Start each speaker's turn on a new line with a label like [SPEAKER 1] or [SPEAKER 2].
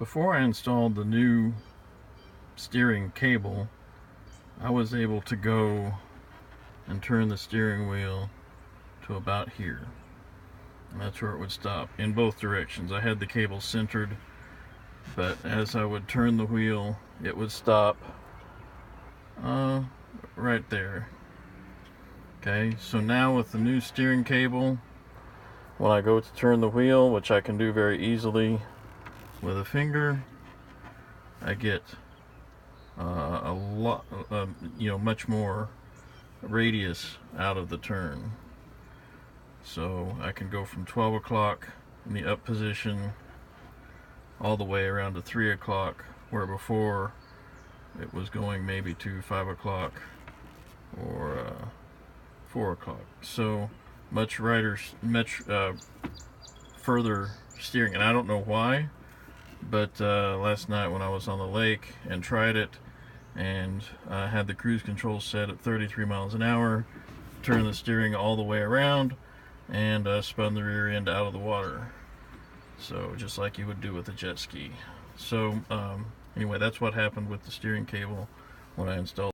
[SPEAKER 1] Before I installed the new steering cable, I was able to go and turn the steering wheel to about here. And that's where it would stop in both directions. I had the cable centered, but as I would turn the wheel, it would stop right there. Okay, so now with the new steering cable, when I go to turn the wheel, which I can do very easily with a finger, I get a lot, much more radius out of the turn. So I can go from 12 o'clock in the up position all the way around to 3 o'clock, where before it was going maybe to 5 o'clock or 4 o'clock. So much further steering, and I don't know why, but last night when I was on the lake and tried it, and had the cruise control set at 33 miles an hour, turned the steering all the way around, and spun the rear end out of the water. So just like you would do with a jet ski. So anyway, that's what happened with the steering cable when I installed